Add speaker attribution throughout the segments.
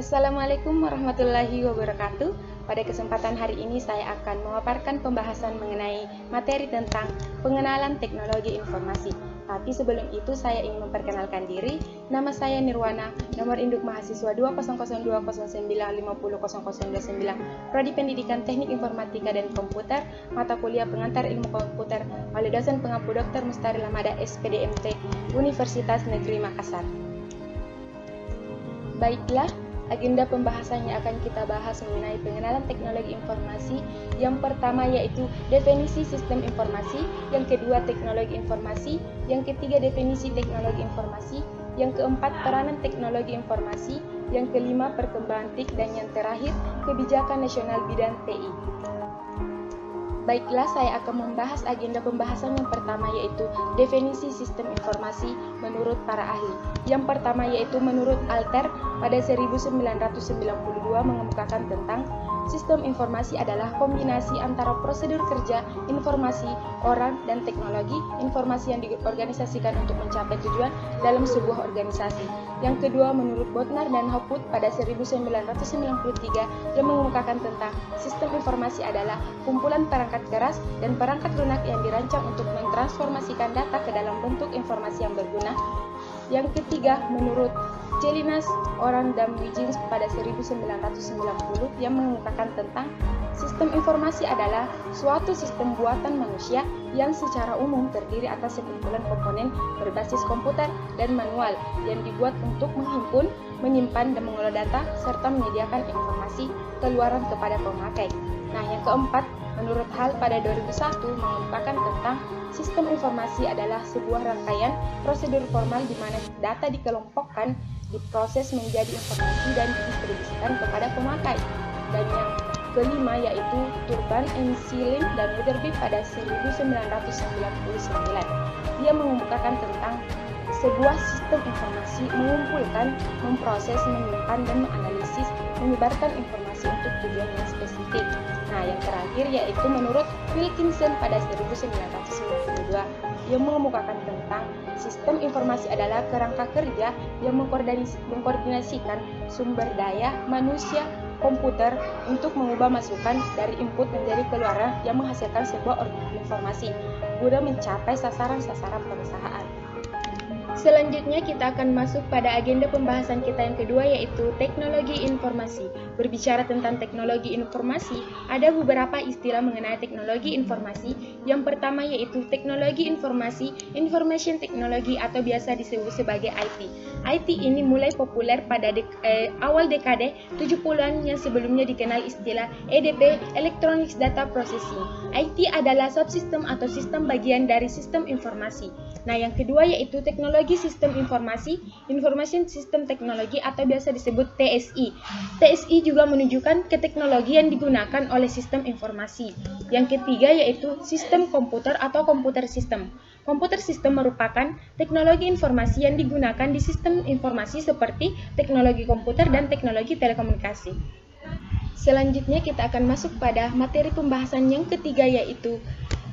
Speaker 1: Assalamualaikum warahmatullahi wabarakatuh. Pada kesempatan hari ini saya akan memaparkan pembahasan mengenai materi tentang pengenalan teknologi informasi. Tapi sebelum itu saya ingin memperkenalkan diri. Nama saya Nirwana, nomor induk mahasiswa 20020950029, Prodi Pendidikan Teknik Informatika dan Komputer, mata kuliah pengantar ilmu komputer, oleh dosen pengampu Dr. Mustari Lamada SPDMT, Universitas Negeri Makassar. Baiklah, agenda pembahasannya akan kita bahas mengenai pengenalan teknologi informasi. Yang pertama yaitu definisi sistem informasi, yang kedua teknologi informasi, yang ketiga definisi teknologi informasi, yang keempat peranan teknologi informasi, yang kelima perkembangan TIK, dan yang terakhir kebijakan nasional bidang TI. Baiklah, saya akan membahas agenda pembahasan yang pertama yaitu definisi sistem informasi menurut para ahli. Yang pertama yaitu menurut Alter pada 1992 mengemukakan tentang sistem informasi adalah kombinasi antara prosedur kerja, informasi, orang, dan teknologi informasi yang diorganisasikan untuk mencapai tujuan dalam sebuah organisasi. Yang kedua menurut Bodnar dan Hopwood pada 1993 yang mengemukakan tentang sistem informasi adalah kumpulan perangkat keras dan perangkat lunak yang dirancang untuk mentransformasikan data ke dalam bentuk informasi yang berguna. Yang ketiga menurut Celinas, Oran, dan Wiggins pada 1990 yang mengemukakan tentang sistem informasi adalah suatu sistem buatan manusia yang secara umum terdiri atas sekumpulan komponen berbasis komputer dan manual yang dibuat untuk menghimpun, menyimpan, dan mengolah data serta menyediakan informasi keluaran kepada pemakai. Nah, yang keempat, menurut Hall pada 2001 mengemukakan tentang sistem informasi adalah sebuah rangkaian prosedur formal di mana data dikelompokkan, diproses menjadi informasi dan didistribusikan kepada pemakai. Dan yang kelima yaitu Turban, Ensilin, dan Weatherby pada 1999. Dia mengemukakan tentang sebuah sistem informasi mengumpulkan, memproses, menyimpan, dan menganalisis, menyebarkan informasi untuk tujuan yang spesifik. Nah, yang terakhir yaitu menurut Wilkinson pada 1992 yang mengemukakan tentang sistem informasi adalah kerangka kerja yang mengkoordinasikan sumber daya manusia komputer untuk mengubah masukan dari input menjadi keluaran yang menghasilkan sebuah informasi guna mencapai sasaran-sasaran perusahaan. Selanjutnya kita akan masuk pada agenda pembahasan kita yang kedua yaitu teknologi informasi. Berbicara tentang teknologi informasi, ada beberapa istilah mengenai teknologi informasi. Yang pertama yaitu teknologi informasi, information technology atau biasa disebut sebagai IT. IT ini mulai populer pada awal dekade 70-an yang sebelumnya dikenal istilah EDP, Electronic Data Processing. IT adalah subsistem atau sistem bagian dari sistem informasi. Nah, yang kedua yaitu teknologi sistem informasi, Information System Technology atau biasa disebut TSI. TSI juga menunjukkan ke teknologi yang digunakan oleh sistem informasi. Yang ketiga yaitu sistem komputer atau komputer sistem. Komputer sistem merupakan teknologi informasi yang digunakan di sistem informasi seperti teknologi komputer dan teknologi telekomunikasi. Selanjutnya kita akan masuk pada materi pembahasan yang ketiga yaitu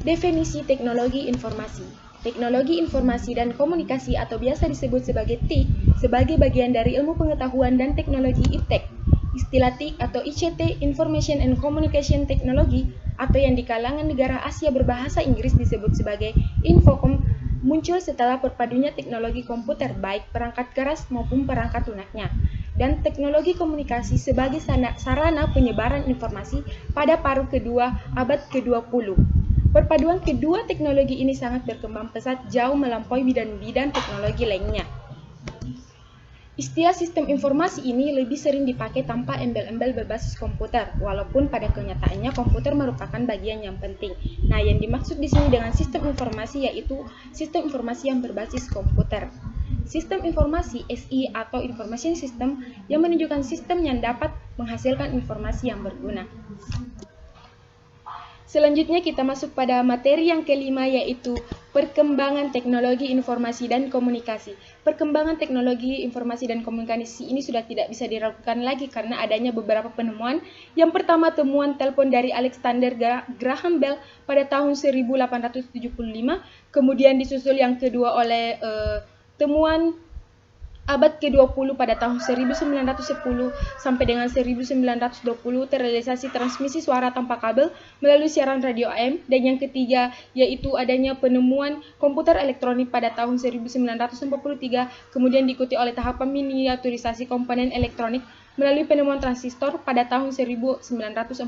Speaker 1: definisi teknologi informasi. Teknologi informasi dan komunikasi atau biasa disebut sebagai TIK sebagai bagian dari ilmu pengetahuan dan teknologi IPTEK. Istilah TIK atau ICT, Information and Communication Technology, atau yang di kalangan negara Asia berbahasa Inggris disebut sebagai Infocom, muncul setelah perpadunya teknologi komputer baik perangkat keras maupun perangkat lunaknya, dan teknologi komunikasi sebagai sarana penyebaran informasi pada paruh kedua abad ke-20. Perpaduan kedua teknologi ini sangat berkembang pesat jauh melampaui bidang-bidang teknologi lainnya. Istilah sistem informasi ini lebih sering dipakai tanpa embel-embel berbasis komputer, walaupun pada kenyataannya komputer merupakan bagian yang penting. Nah, yang dimaksud di sini dengan sistem informasi yaitu sistem informasi yang berbasis komputer. Sistem informasi SI atau Information System yang menunjukkan sistem yang dapat menghasilkan informasi yang berguna. Selanjutnya kita masuk pada materi yang kelima yaitu perkembangan teknologi informasi dan komunikasi. Perkembangan teknologi informasi dan komunikasi ini sudah tidak bisa diragukan lagi karena adanya beberapa penemuan. Yang pertama temuan telepon dari Alexander Graham Bell pada tahun 1875, kemudian disusul yang kedua oleh temuan Abad ke-20 pada tahun 1910 sampai dengan 1920 terrealisasi transmisi suara tanpa kabel melalui siaran radio AM, dan yang ketiga yaitu adanya penemuan komputer elektronik pada tahun 1943, kemudian diikuti oleh tahapan miniaturisasi komponen elektronik melalui penemuan transistor pada tahun 1947.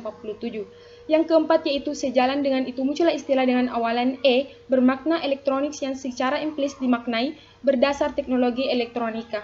Speaker 1: Yang keempat yaitu sejalan dengan itu muncullah istilah dengan awalan E bermakna elektronik yang secara implisit dimaknai berdasar teknologi elektronika.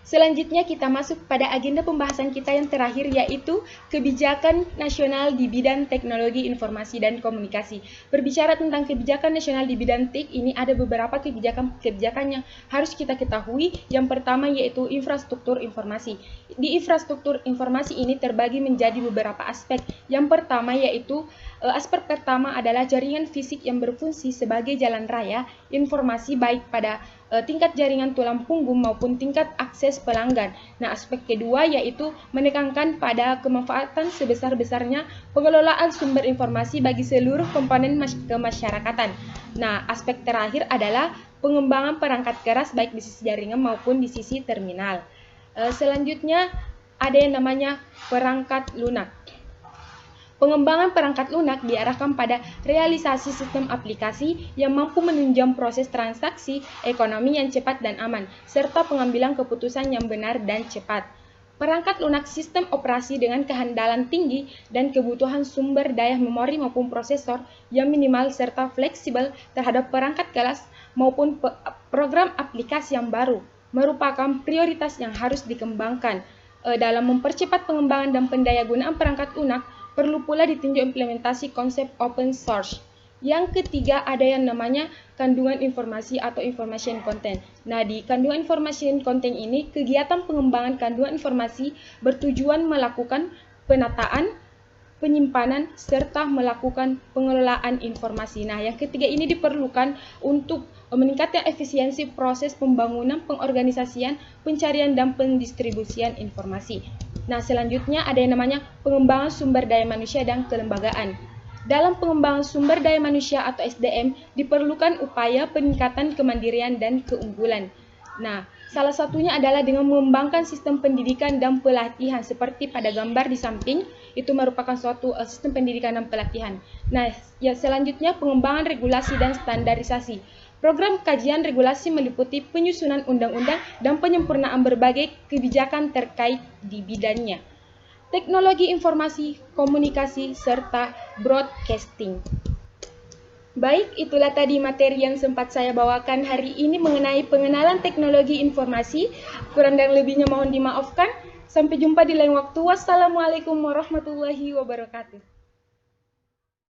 Speaker 1: Selanjutnya kita masuk pada agenda pembahasan kita yang terakhir yaitu kebijakan nasional di bidang teknologi informasi dan komunikasi. Berbicara tentang kebijakan nasional di bidang TIK, ini ada beberapa kebijakan yang harus kita ketahui. Yang pertama yaitu infrastruktur informasi. Di infrastruktur informasi ini terbagi menjadi beberapa aspek. Yang pertama yaitu aspek pertama adalah jaringan fisik yang berfungsi sebagai jalan raya informasi baik pada tingkat jaringan tulang punggung maupun tingkat akses pelanggan. Nah, aspek kedua yaitu menekankan pada kemanfaatan sebesar-besarnya pengelolaan sumber informasi bagi seluruh komponen kemasyarakatan. Nah, aspek terakhir adalah pengembangan perangkat keras baik di sisi jaringan maupun di sisi terminal. Selanjutnya ada yang namanya perangkat lunak. Pengembangan perangkat lunak diarahkan pada realisasi sistem aplikasi yang mampu menunjang proses transaksi ekonomi yang cepat dan aman, serta pengambilan keputusan yang benar dan cepat. Perangkat lunak sistem operasi dengan kehandalan tinggi dan kebutuhan sumber daya memori maupun prosesor yang minimal serta fleksibel terhadap perangkat kelas maupun program aplikasi yang baru merupakan prioritas yang harus dikembangkan. Dalam mempercepat pengembangan dan pendayagunaan perangkat lunak, perlu pula ditinjau implementasi konsep open source. Yang ketiga ada yang namanya kandungan informasi atau information content. Nah, di kandungan information content ini, kegiatan pengembangan kandungan informasi bertujuan melakukan penataan, penyimpanan, serta melakukan pengelolaan informasi. Nah, yang ketiga ini diperlukan untuk meningkatkan efisiensi proses pembangunan, pengorganisasian, pencarian, dan pendistribusian informasi. Nah, selanjutnya ada yang namanya pengembangan sumber daya manusia dan kelembagaan. Dalam pengembangan sumber daya manusia atau SDM, diperlukan upaya peningkatan kemandirian dan keunggulan. Nah, salah satunya adalah dengan mengembangkan sistem pendidikan dan pelatihan, seperti pada gambar di samping, itu merupakan suatu sistem pendidikan dan pelatihan. Nah, ya selanjutnya pengembangan regulasi dan standarisasi. Program kajian regulasi meliputi penyusunan undang-undang dan penyempurnaan berbagai kebijakan terkait di bidangnya. Teknologi informasi, komunikasi, serta broadcasting. Baik, itulah tadi materi yang sempat saya bawakan hari ini mengenai pengenalan teknologi informasi. Kurang dan lebihnya mohon dimaafkan. Sampai jumpa di lain waktu. Wassalamualaikum warahmatullahi wabarakatuh.